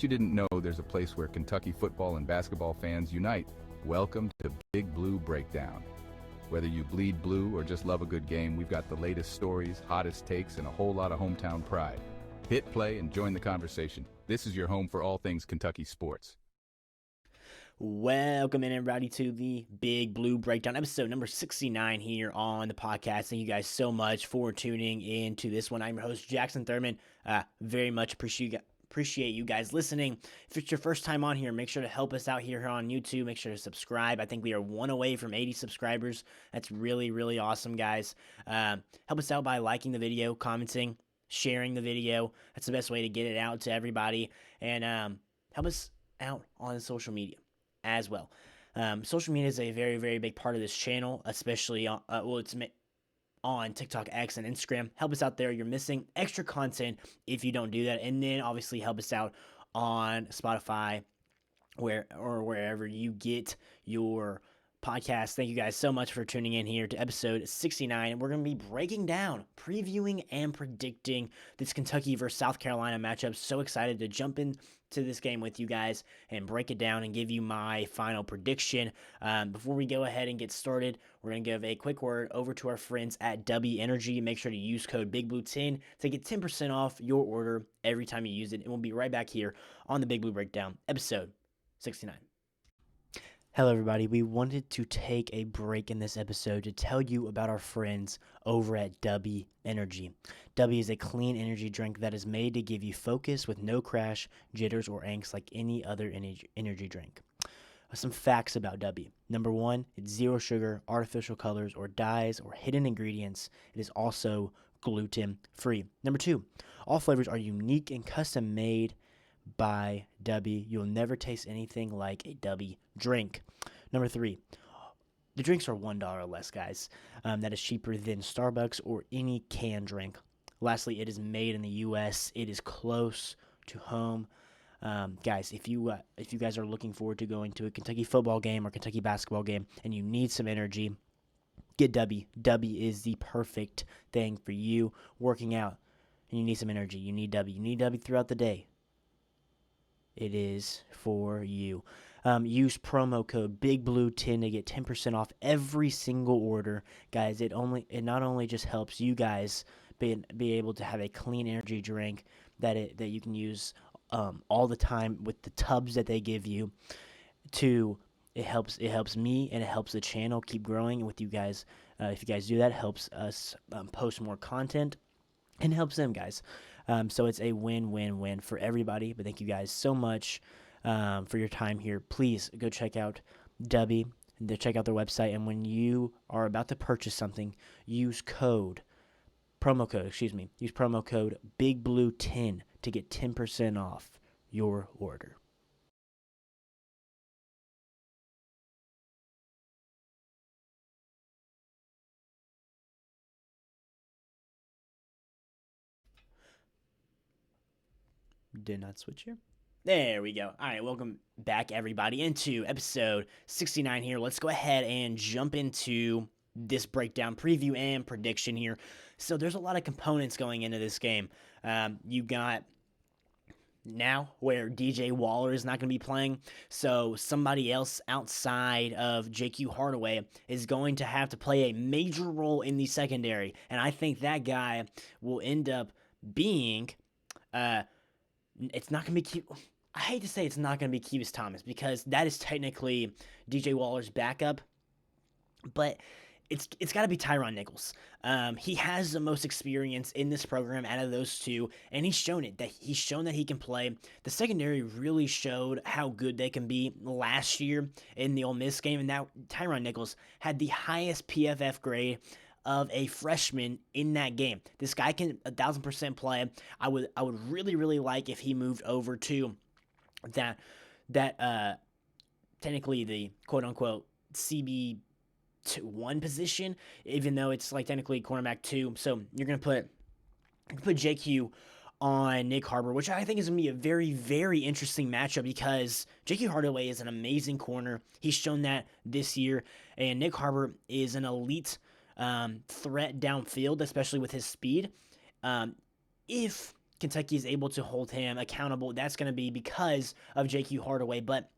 You didn't know there's a place where Kentucky football and basketball fans unite. Welcome to Big Blue Breakdown. Whether you bleed blue or just love a good game, we've got the latest stories, hottest takes, and a whole lot of hometown pride. Hit play and join the conversation. This is your home for all things Kentucky sports. Welcome in, everybody, to the Big Blue Breakdown, episode number 69 here on the podcast. Thank you guys so much for tuning in to this one. I'm your host, Jackson Thurman. Very much appreciate you guys listening. If it's your first time on here, make sure to help us out here on YouTube. Make sure to subscribe. I think we are one away from 80 subscribers. That's really, really awesome, guys. Help us out by liking the video, commenting, sharing the video. That's the best way to get it out to everybody. And help us out on social media as well. Social media is a very, very big part of this channel, especially it's on TikTok, X, and Instagram. Help us out there. You're missing extra content if you don't do that. And then obviously help us out on Spotify wherever you get your podcast. Thank you guys so much for tuning in here to episode 69. We're going to be breaking down, previewing, and predicting this Kentucky versus South Carolina matchup. So excited to jump into this game with you guys and break it down and give you my final prediction. Before we go ahead and get started, we're going to give a quick word over to our friends at W Energy. Make sure to use code BIGBLUE10 to get 10% off your order every time you use it. And we'll be right back here on the Big Blue Breakdown, episode 69. Hello, everybody. We wanted to take a break in this episode to tell you about our friends over at W Energy. W is a clean energy drink that is made to give you focus with no crash, jitters, or angst like any other energy drink. Some facts about W. Number one, it's zero sugar, artificial colors, or dyes, or hidden ingredients. It is also gluten-free. Number two, all flavors are unique and custom made by W. You'll never taste anything like a W drink. Number three, the drinks are $1 or less, guys. That is cheaper than Starbucks or any canned drink. Lastly, it is made in the U.S. It is close to home. Guys, if you guys are looking forward to going to a Kentucky football game or Kentucky basketball game and you need some energy, get W. W is the perfect thing for you working out and you need some energy. You need W. You need W throughout the day. It is for you. Use promo code BIGBLUE10 to get 10% off every single order. Guys, it not only just helps you guys be able to have a clean energy drink that you can use all the time with the tubs that they give you. It helps me and it helps the channel keep growing with you guys. If you guys do that, it helps us post more content and helps them, guys. So it's a win-win-win for everybody. But thank you guys so much for your time here. Please go check out W. Check out their website. And when you are about to purchase something, use promo code BIGBLUE10 to get 10% off your order. Did not switch here. There we go. All right, welcome back, everybody, into episode 69 here. Let's go ahead and jump into this breakdown, preview, and prediction here. So there's a lot of components going into this game. You got now where DJ Waller is not going to be playing, so somebody else outside of JQ Hardaway is going to have to play a major role in the secondary, and I think that guy will end up being it's not going to be I hate to say it's not going to be Kevis Thomas because that is technically DJ Waller's backup, but it's got to be Tyron Nichols. He has the most experience in this program out of those two, and he's shown it. He's shown that he can play. The secondary really showed how good they can be last year in the Ole Miss game, and that Tyron Nichols had the highest PFF grade of a freshman in that game. This guy can 1,000% play. I would really, really like if he moved over to that technically the quote unquote CB1 position, even though it's like technically cornerback 2. So you're gonna put JQ on Nick Harbor, which I think is going to be a very, very interesting matchup because JQ Hardaway is an amazing corner. He's shown that this year, and Nick Harbor is an elite threat downfield, especially with his speed. If Kentucky is able to hold him accountable, that's going to be because of J.Q. Hardaway. But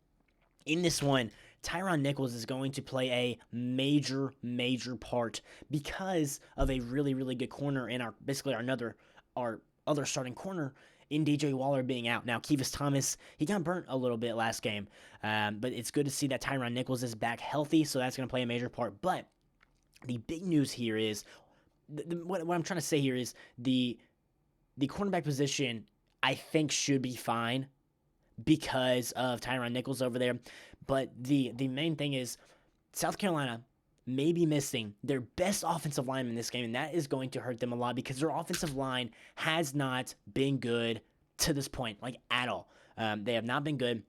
in this one, Tyron Nichols is going to play a major, major part because of a really, really good corner in our other starting corner in DJ Waller being out. Now, Kevis Thomas, he got burnt a little bit last game, but it's good to see that Tyron Nichols is back healthy, so that's going to play a major part. But the big news here is, what I'm trying to say here is the cornerback position, I think, should be fine because of Tyron Nichols over there. But the main thing is South Carolina may be missing their best offensive lineman in this game, and that is going to hurt them a lot because their offensive line has not been good to this point, like at all. They have not been good,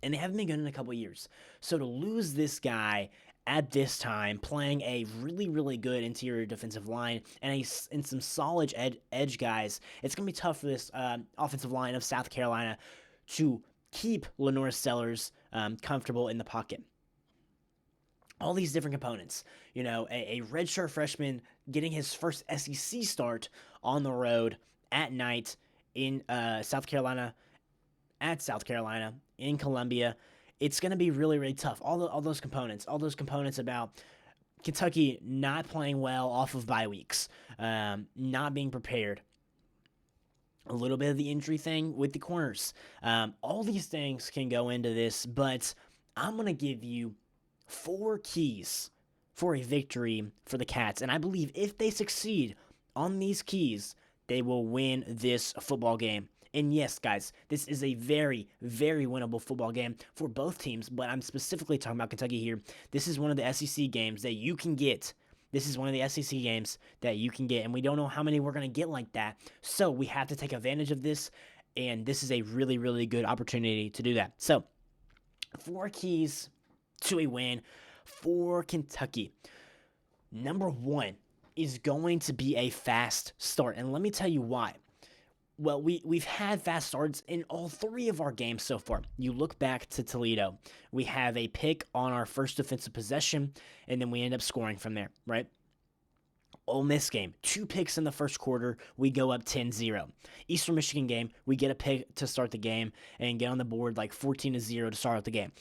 and they haven't been good in a couple years. So to lose this guy at this time, playing a really, really good interior defensive line and some solid edge guys, it's going to be tough for this offensive line of South Carolina to keep Lenore Sellers comfortable in the pocket. All these different components, a redshirt freshman getting his first SEC start on the road at night in South Carolina, in Columbia. It's going to be really, really tough. All those components about Kentucky not playing well off of bye weeks, not being prepared, a little bit of the injury thing with the corners. All these things can go into this, but I'm going to give you 4 keys for a victory for the Cats. And I believe if they succeed on these keys, they will win this football game. And yes, guys, this is a very, very winnable football game for both teams, but I'm specifically talking about Kentucky here. This is one of the SEC games that you can get. And we don't know how many we're going to get like that. So we have to take advantage of this, and this is a really, really good opportunity to do that. So 4 keys to a win for Kentucky. Number 1 is going to be a fast start, and let me tell you why. Well, we've had fast starts in all 3 of our games so far. You look back to Toledo. We have a pick on our first defensive possession, and then we end up scoring from there, right? Ole Miss game, 2 picks in the first quarter. We go up 10-0. Eastern Michigan game, we get a pick to start the game and get on the board like 14-0 to start out the game.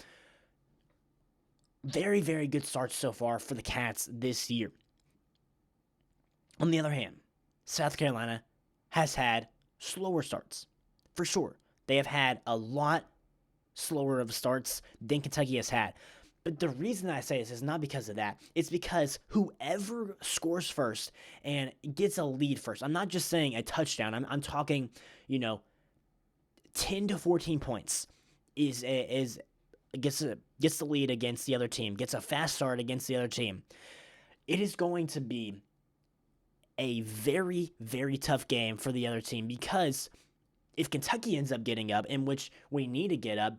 Very, very good starts so far for the Cats this year. On the other hand, South Carolina has had slower starts, for sure. They have had a lot slower of starts than Kentucky has had. But the reason I say this is not because of that. It's because whoever scores first and gets a lead first, I'm not just saying a touchdown. I'm talking, 10 to 14 points gets the lead against the other team, gets a fast start against the other team. It is going to be a very, very tough game for the other team because if Kentucky ends up getting up, in which we need to get up,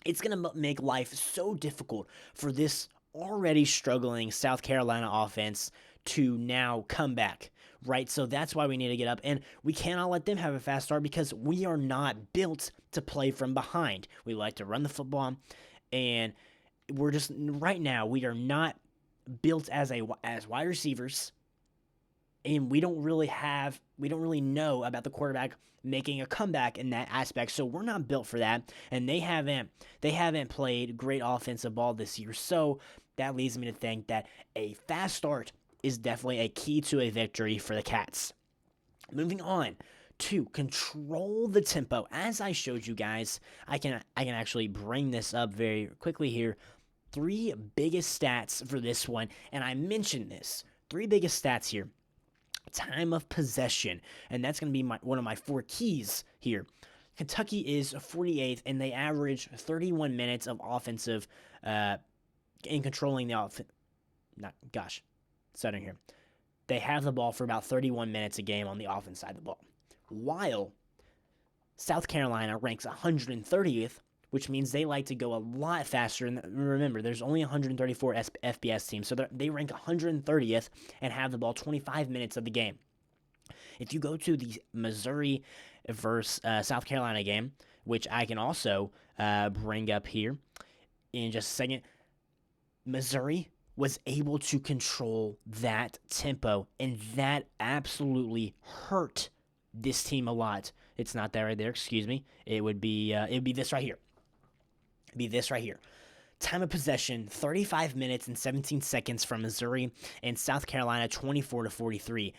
it's going to make life so difficult for this already struggling South Carolina offense to now come back, right? So that's why we need to get up, and we cannot let them have a fast start because we are not built to play from behind. We like to run the football, and we're just, right now, we are not built as wide receivers, and we don't really know about the quarterback making a comeback in that aspect. So we're not built for that, and they haven't played great offensive ball this year. So that leads me to think that a fast start is definitely a key to a victory for the Cats. Moving on to control the tempo. As I showed you guys, I can actually bring this up very quickly here. 3 biggest stats for this one, and I mentioned this. 3 biggest stats here. Time of possession, and that's going to be one of my 4 keys here. Kentucky is 48th, and they average 31 minutes of offensive in controlling the offense. Starting here. They have the ball for about 31 minutes a game on the offense side of the ball, while South Carolina ranks 130th, which means they like to go a lot faster. And remember, there's only 134 FBS teams, so they rank 130th and have the ball 25 minutes of the game. If you go to the Missouri versus South Carolina game, which I can also bring up here in just a second, Missouri was able to control that tempo, and that absolutely hurt this team a lot. It's not that right there, excuse me. It would be this right here. It'd be this right here. Time of possession, 35 minutes and 17 seconds from Missouri, and South Carolina 24-43.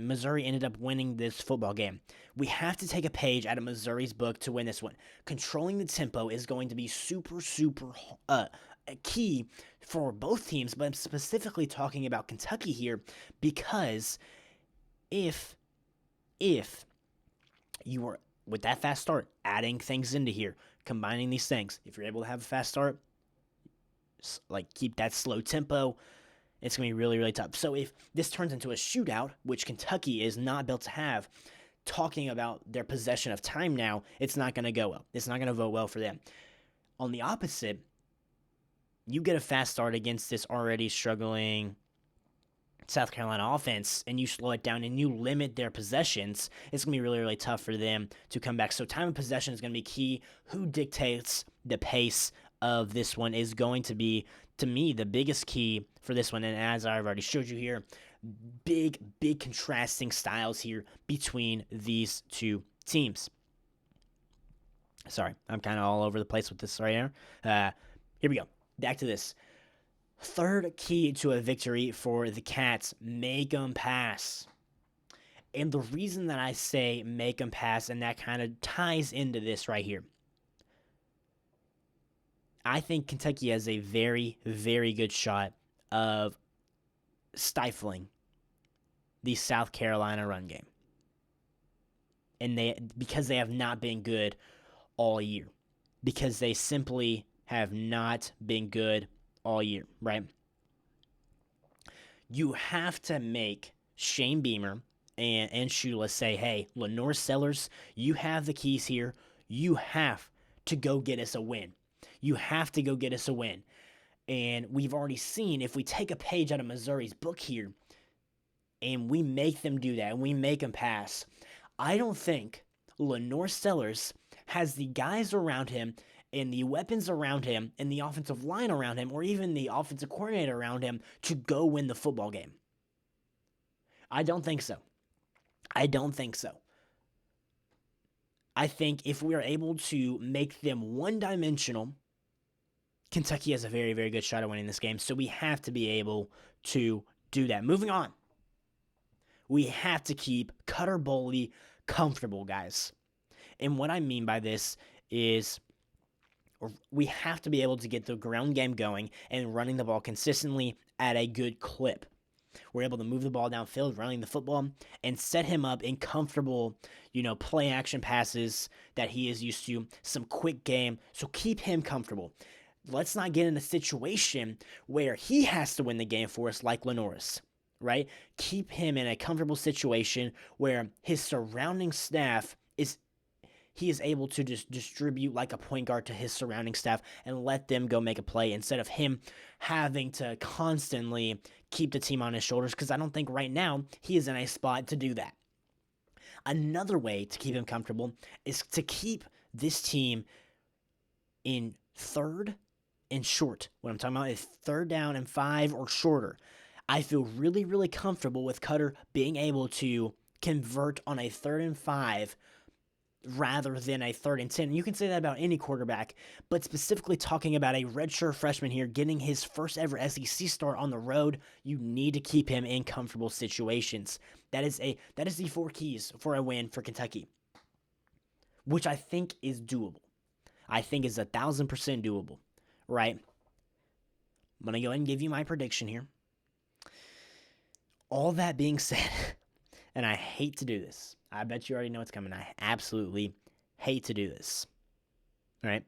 Missouri ended up winning this football game. We have to take a page out of Missouri's book to win this one. Controlling the tempo is going to be super key for both teams, but I'm specifically talking about Kentucky here because if you are, with that fast start, adding things into here, combining these things, if you're able to have a fast start, like keep that slow tempo, it's going to be really, really tough. So if this turns into a shootout, which Kentucky is not built to have, talking about their possession of time now, it's not going to go well. It's not going to vote well for them. On the opposite, you get a fast start against this already struggling South Carolina offense, and you slow it down and you limit their possessions, it's going to be really, really tough for them to come back. So time of possession is going to be key. Who dictates the pace of this one is going to be, to me, the biggest key for this one. And as I've already showed you here, big contrasting styles here between these two teams. Sorry, I'm kind of all over the place with this right here. Here we go. Back to this. Third key to a victory for the Cats, make them pass. And the reason that I say make them pass, and that kind of ties into this right here, I think Kentucky has a very, very good shot of stifling the South Carolina run game. And because they have not been good all year. Because they simply have not been good all year, right? You have to make Shane Beamer and Shula say, hey, Lenore Sellers, you have the keys here. You have to go get us a win. You have to go get us a win. And we've already seen, if we take a page out of Missouri's book here and we make them do that and we make them pass, I don't think Lenore Sellers has the guys around him and the weapons around him and the offensive line around him or even the offensive coordinator around him to go win the football game. I don't think so. I think if we are able to make them one-dimensional, Kentucky has a very, very good shot at winning this game. So we have to be able to do that. Moving on. We have to keep Cutter Boley comfortable, guys. And what I mean by this is we have to be able to get the ground game going and running the ball consistently at a good clip. We're able to move the ball downfield, running the football, and set him up in comfortable, play action passes that he is used to, some quick game. So keep him comfortable. Let's not get in a situation where he has to win the game for us like Lenoris, right? Keep him in a comfortable situation where his surrounding staff he is able to just distribute like a point guard to his surrounding staff and let them go make a play instead of him having to constantly keep the team on his shoulders, because I don't think right now he is in a spot to do that. Another way to keep him comfortable is to keep this team in third and short. What I'm talking about is third down and 5 or shorter. I feel really, really comfortable with Cutter being able to convert on a 3rd and 5 rather than a 3rd and 10. You can say that about any quarterback, but specifically talking about a redshirt freshman here getting his first ever SEC start on the road, you need to keep him in comfortable situations. That is the 4 keys for a win for Kentucky, which I think is doable. I think is 1,000% doable, right? I'm going to go ahead and give you my prediction here. All that being said, and I hate to do this, I bet you already know what's coming. I absolutely hate to do this. All right?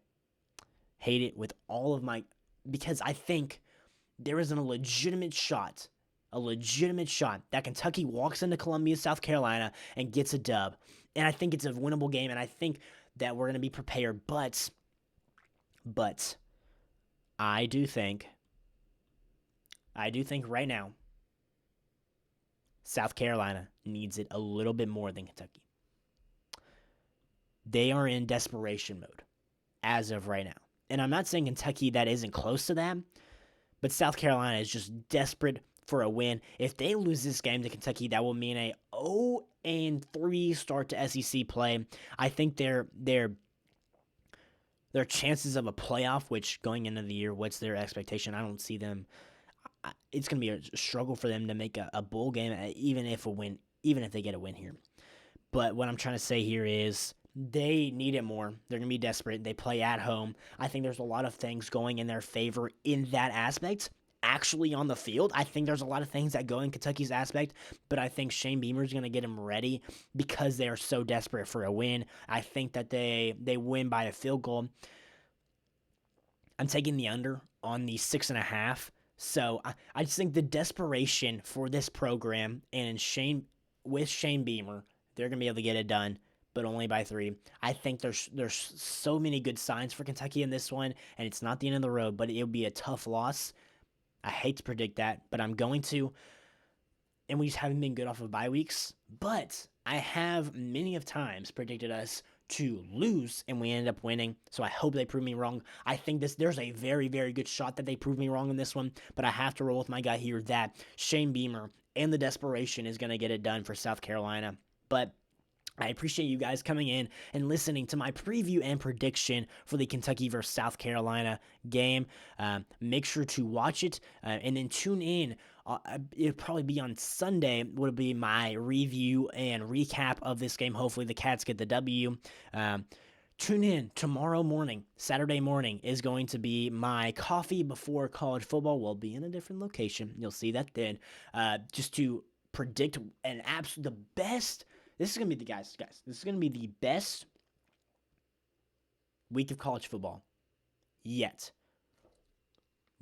Hate it with all of my... Because I think there is a legitimate shot that Kentucky walks into Columbia, South Carolina, and gets a dub. And I think it's a winnable game, and I think that we're going to be prepared. But I do think right now, South Carolina needs it a little bit more than Kentucky. They are in desperation mode as of right now. And I'm not saying Kentucky that isn't close to that, but South Carolina is just desperate for a win. If they lose this game to Kentucky, that will mean a 0-3 start to SEC play. I think their chances of a playoff, which going into the year, what's their expectation? I don't see them. It's going to be a struggle for them to make a bowl game, even if they get a win here. But what I'm trying to say here is they need it more. They're going to be desperate. They play at home. I think there's a lot of things going in their favor in that aspect. Actually on the field, I think there's a lot of things that go in Kentucky's aspect, but I think Shane Beamer's going to get them ready because they are so desperate for a win. I think that they win by a field goal. I'm taking the under on the 6.5. So I just think the desperation for this program and with Shane Beamer, they're going to be able to get it done, but only by 3. I think there's so many good signs for Kentucky in this one, and it's not the end of the road, but it'll be a tough loss. I hate to predict that, but I'm going to. And we just haven't been good off of bye weeks. But I have many of times predicted us to lose, and we ended up winning. So I hope they prove me wrong. I think there's a very, very good shot that they prove me wrong in this one. But I have to roll with my guy here that Shane Beamer and the desperation is going to get it done for South Carolina. But I appreciate you guys coming in and listening to my preview and prediction for the Kentucky versus South Carolina game. Make sure to watch it and then tune in. It'll probably be on Sunday, would be my review and recap of this game. Hopefully the Cats get the W. Tune in tomorrow morning, Saturday morning, is going to be my coffee before college football. We'll be in a different location. You'll see that then. Just to predict the best. This is going to be guys, this is going to be the best week of college football yet.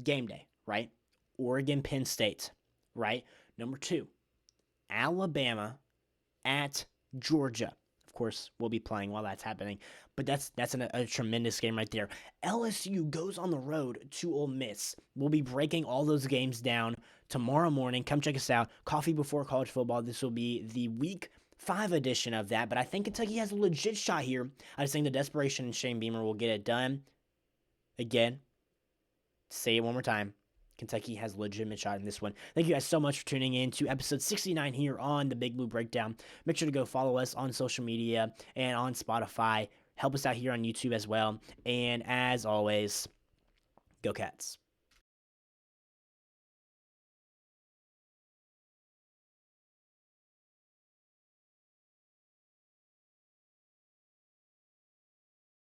Game day, right? Oregon, Penn State, right? Number 2, Alabama at Georgia. Of course, we'll be playing while that's happening, but that's a tremendous game right there. LSU goes on the road to Ole Miss. We'll be breaking all those games down tomorrow morning. Come check us out. Coffee before college football. This will be the week 5 edition of that, but I think Kentucky has a legit shot here. I just think the desperation in Shane Beamer will get it done. Again, say it one more time. Kentucky has a legitimate shot in this one. Thank you guys so much for tuning in to episode 69 here on the Big Blue Breakdown. Make sure to go follow us on social media and on Spotify. Help us out here on YouTube as well. And as always, go Cats.